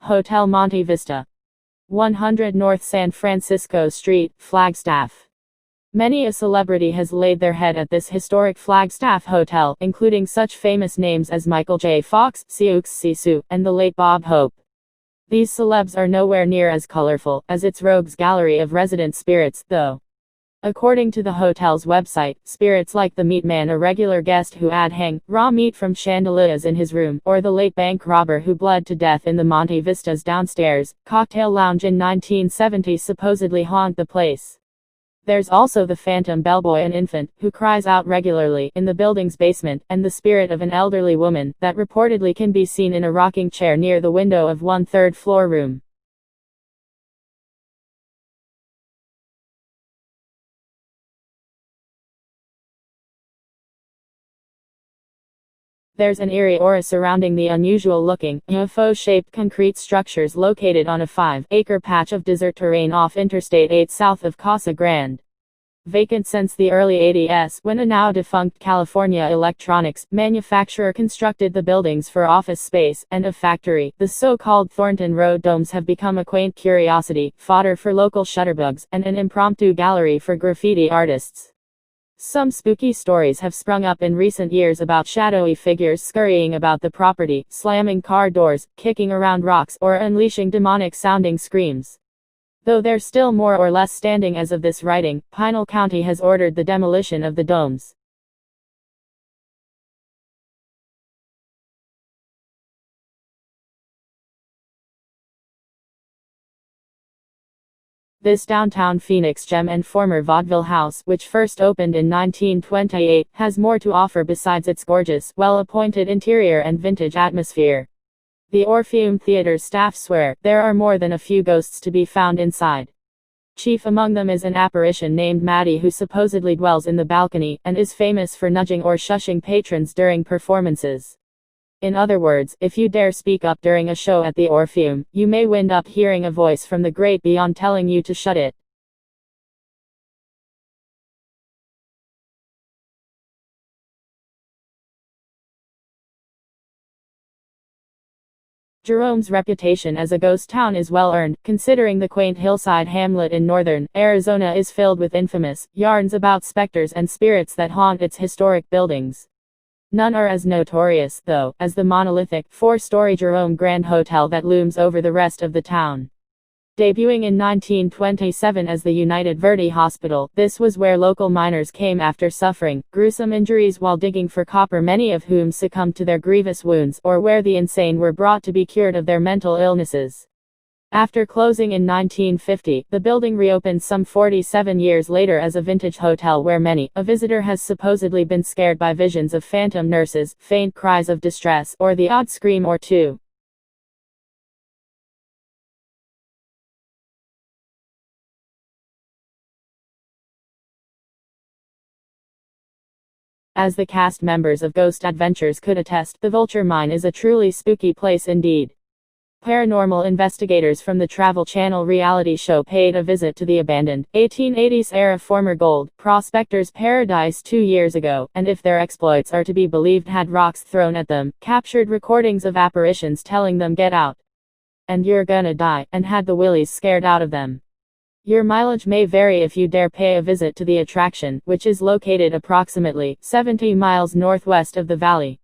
Hotel Monte Vista. 100 North San Francisco Street, Flagstaff. Many a celebrity has laid their head at this historic Flagstaff hotel, including such famous names as Michael J. Fox, Siouxsie Sisu, and the late Bob Hope. These celebs are nowhere near as colorful as its rogues gallery of resident spirits, though. According to the hotel's website, spirits like the meat man, a regular guest who had hang raw meat from chandeliers in his room, or the late bank robber who bled to death in the Monte Vista's downstairs cocktail lounge in 1970, supposedly haunt the place. There's also the phantom bellboy, an infant, who cries out regularly in the building's basement, and the spirit of an elderly woman, that reportedly can be seen in a rocking chair near the window of one third-floor room. There's an eerie aura surrounding the unusual-looking, UFO-shaped concrete structures located on a 5-acre patch of desert terrain off Interstate 8 south of Casa Grande. Vacant since the early 80s, when a now-defunct California electronics manufacturer constructed the buildings for office space and a factory, the so-called Thornton Road domes have become a quaint curiosity, fodder for local shutterbugs, and an impromptu gallery for graffiti artists. Some spooky stories have sprung up in recent years about shadowy figures scurrying about the property, slamming car doors, kicking around rocks, or unleashing demonic-sounding screams. Though they're still more or less standing as of this writing, Pinal County has ordered the demolition of the domes. This downtown Phoenix gem and former vaudeville house, which first opened in 1928, has more to offer besides its gorgeous, well-appointed interior and vintage atmosphere. The Orion Theatre staff swear there are more than a few ghosts to be found inside. Chief among them is an apparition named Maddie, who supposedly dwells in the balcony, and is famous for nudging or shushing patrons during performances. In other words, if you dare speak up during a show at the Orpheum, you may wind up hearing a voice from the great beyond telling you to shut it. Jerome's reputation as a ghost town is well earned, considering the quaint hillside hamlet in northern Arizona is filled with infamous yarns about specters and spirits that haunt its historic buildings. None are as notorious, though, as the monolithic, 4-story Jerome Grand Hotel that looms over the rest of the town. Debuting in 1927 as the United Verde Hospital, this was where local miners came after suffering gruesome injuries while digging for copper, many of whom succumbed to their grievous wounds, or where the insane were brought to be cured of their mental illnesses. After closing in 1950, the building reopened some 47 years later as a vintage hotel where many a visitor has supposedly been scared by visions of phantom nurses, faint cries of distress, or the odd scream or two. As the cast members of Ghost Adventures could attest, the Vulture Mine is a truly spooky place indeed. Paranormal investigators from the Travel Channel reality show paid a visit to the abandoned 1880s-era former gold prospectors' paradise 2 years ago, and if their exploits are to be believed, had rocks thrown at them, captured recordings of apparitions telling them "get out, and you're gonna die," and had the willies scared out of them. Your mileage may vary if you dare pay a visit to the attraction, which is located approximately 70 miles northwest of the valley.